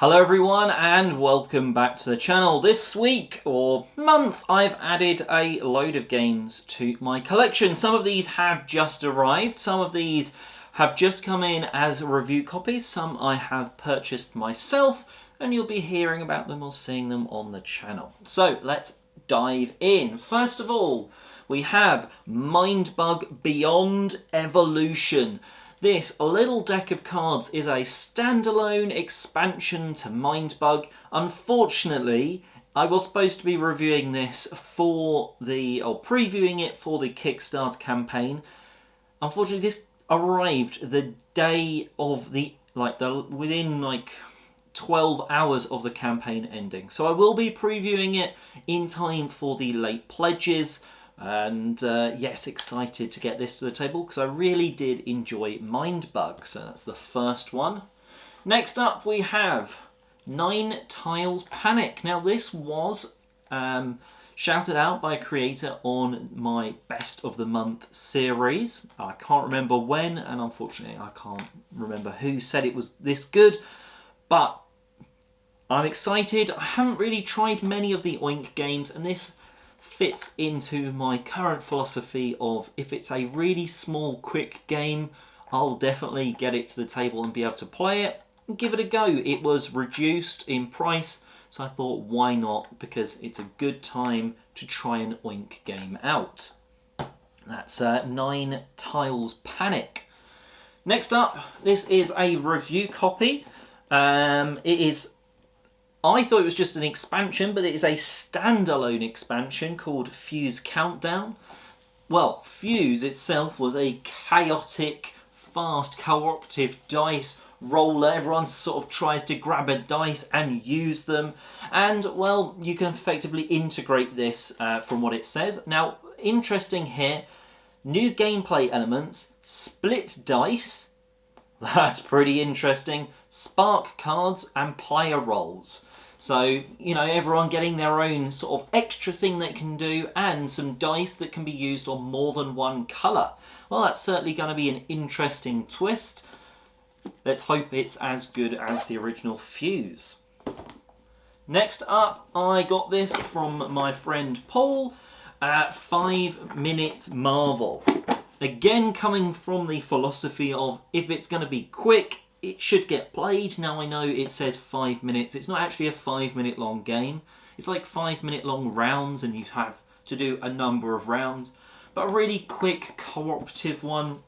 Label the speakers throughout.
Speaker 1: Hello everyone and welcome back to the channel. This week or month I've added a load of games to my collection. Some of these have just arrived, some of these have just come in as review copies, some I have purchased myself and you'll be hearing about them or seeing them on the channel. So let's dive in. First of all, we have Mindbug Beyond Evolution. This little deck of cards is a standalone expansion to Mindbug. Unfortunately, I was supposed to be reviewing this or previewing it for the Kickstarter campaign. Unfortunately, this arrived the day of within 12 hours of the campaign ending. So I will be previewing it in time for the late pledges. And yes, excited to get this to the table because I really did enjoy Mindbug. So that's the first one. Next up we have Nine Tiles Panic. Now this was shouted out by a creator on my Best of the Month series. I can't remember when, and unfortunately I can't remember who said it was this good. But I'm excited. I haven't really tried many of the Oink games, and this fits into my current philosophy of if it's a really small, quick game, I'll definitely get it to the table and be able to play it and give it a go. It was reduced in price, so I thought why not, because it's a good time to try an Oink game out. That's Nine Tiles Panic. Next up, this is a review copy. I thought it was just an expansion, but it is a standalone expansion called Fuse Countdown. Well, Fuse itself was a chaotic, fast, cooperative dice roller. Everyone sort of tries to grab a dice and use them. And, well, you can effectively integrate this from what it says. Now, interesting here, new gameplay elements, split dice. That's pretty interesting. Spark cards and player roles. So, you know, everyone getting their own sort of extra thing they can do and some dice that can be used on more than one colour. Well, that's certainly going to be an interesting twist. Let's hope it's as good as the original Fuse. Next up, I got this from my friend Paul, 5 Minute Marvel. Again, coming from the philosophy of if it's going to be quick, it should get played. Now I know it says 5 minutes. It's not actually a 5-minute long game. It's like 5-minute long rounds and you have to do a number of rounds. But a really quick cooperative one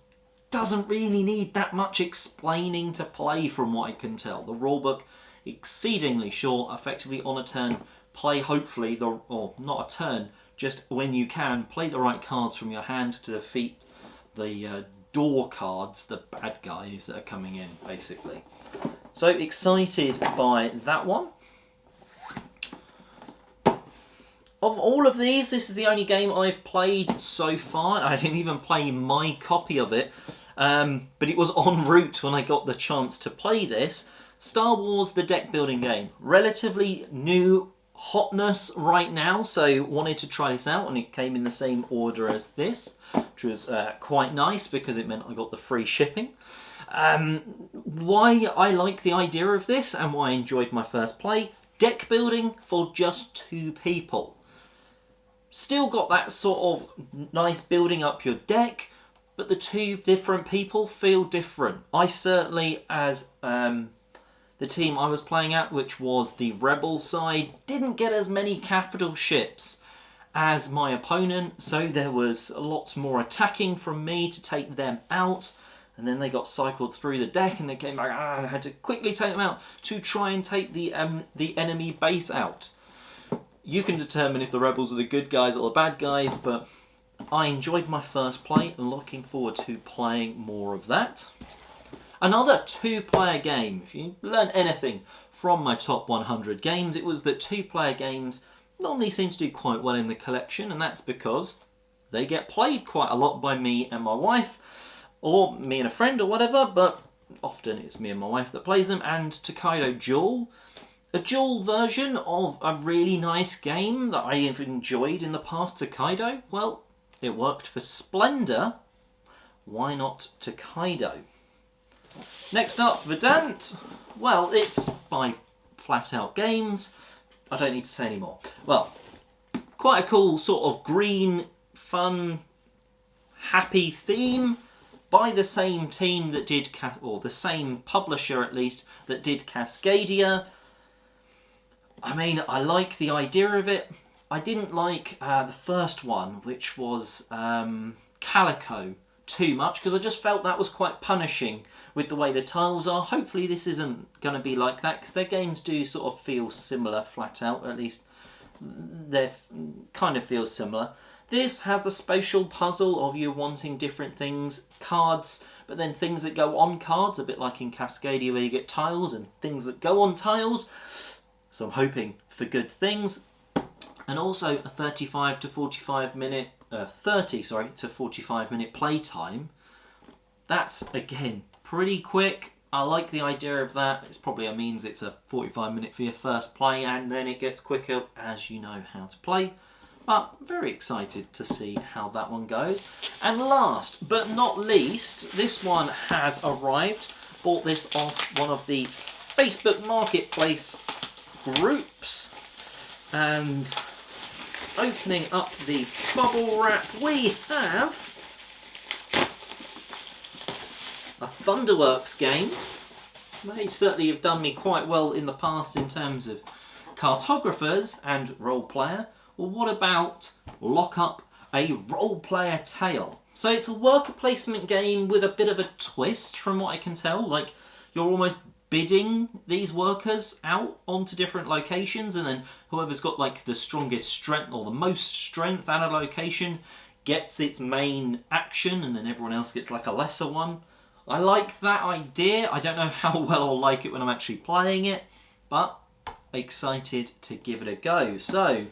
Speaker 1: doesn't really need that much explaining to play from what I can tell. The rulebook exceedingly short, effectively on a turn. Play hopefully, or not a turn, just when you can, play the right cards from your hand to defeat the door cards, the bad guys that are coming in, basically. So excited by that one. Of all of these, this is the only game I've played so far. I didn't even play my copy of it, but it was en route when I got the chance to play this. Star Wars, the deck building game. Relatively new hotness right now, so wanted to try this out, and it came in the same order as this, which was quite nice because it meant I got the free shipping. Why I like the idea of this and why I enjoyed my first play: deck building for just 2 people. Still got that sort of nice building up your deck, but the 2 different people feel different. I certainly, as the team I was playing at, which was the Rebel side, didn't get as many capital ships as my opponent, so there was lots more attacking from me to take them out, and then they got cycled through the deck and they came back, and I had to quickly take them out to try and take the enemy base out. You can determine if the Rebels are the good guys or the bad guys, but I enjoyed my first play and looking forward to playing more of that. Another 2-player game. If you learn anything from my top 100 games, it was that 2-player games normally seem to do quite well in the collection, and that's because they get played quite a lot by me and my wife, or me and a friend or whatever, but often it's me and my wife that plays them. And Tokaido Duel, a dual version of a really nice game that I have enjoyed in the past, Tokaido. Well, it worked for Splendor. Why not Tokaido? Next up, Verdant. Well, it's by flat out games. I don't need to say any more. Well, quite a cool sort of green, fun, happy theme by the same team that did, or the same publisher at least, that did Cascadia. I mean, I like the idea of it. I didn't like the first one, which was Calico, too much, because I just felt that was quite punishing with the way the tiles are. Hopefully this isn't going to be like that, because their games do sort of feel similar flat out, at least they kind of feel similar. This has the spatial puzzle of you wanting different things, cards, but then things that go on cards, a bit like in Cascadia where you get tiles and things that go on tiles. So I'm hoping for good things. And also a 35 to 45 minute, 30 to 45 minute play time. That's, again, pretty quick. I like the idea of that. It's probably means it's a 45 minute for your first play, and then it gets quicker as you know how to play. But very excited to see how that one goes. And last but not least, this one has arrived. Bought this off one of the Facebook Marketplace groups. And opening up the bubble wrap, we have a Thunderworks game. They certainly have done me quite well in the past in terms of cartographers and role player. Well, what about Lock Up, a role player tale? So it's a worker placement game with a bit of a twist from what I can tell. Like, you're almost bidding these workers out onto different locations, and then whoever's got like the strongest strength or the most strength at a location gets its main action, and then everyone else gets like a lesser one. I like that idea. I don't know how well I'll like it when I'm actually playing it, but excited to give it a go. So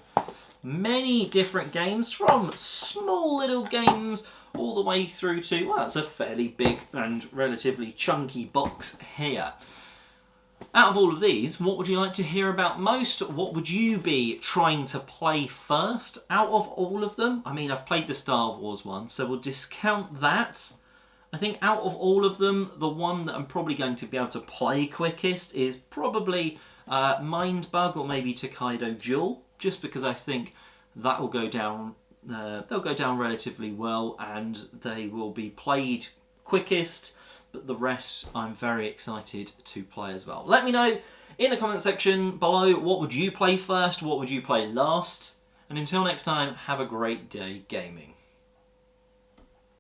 Speaker 1: many different games, from small little games all the way through to, well, it's a fairly big and relatively chunky box here. Out of all of these, what would you like to hear about most? What would you be trying to play first out of all of them? I mean, I've played the Star Wars one, so we'll discount that. I think out of all of them, the one that I'm probably going to be able to play quickest is probably Mindbug or maybe Tokaido Duel, just because I think that will go down. They'll go down relatively well, and they will be played quickest. But the rest, I'm very excited to play as well. Let me know in the comment section below, what would you play first, what would you play last? And until next time, have a great day gaming.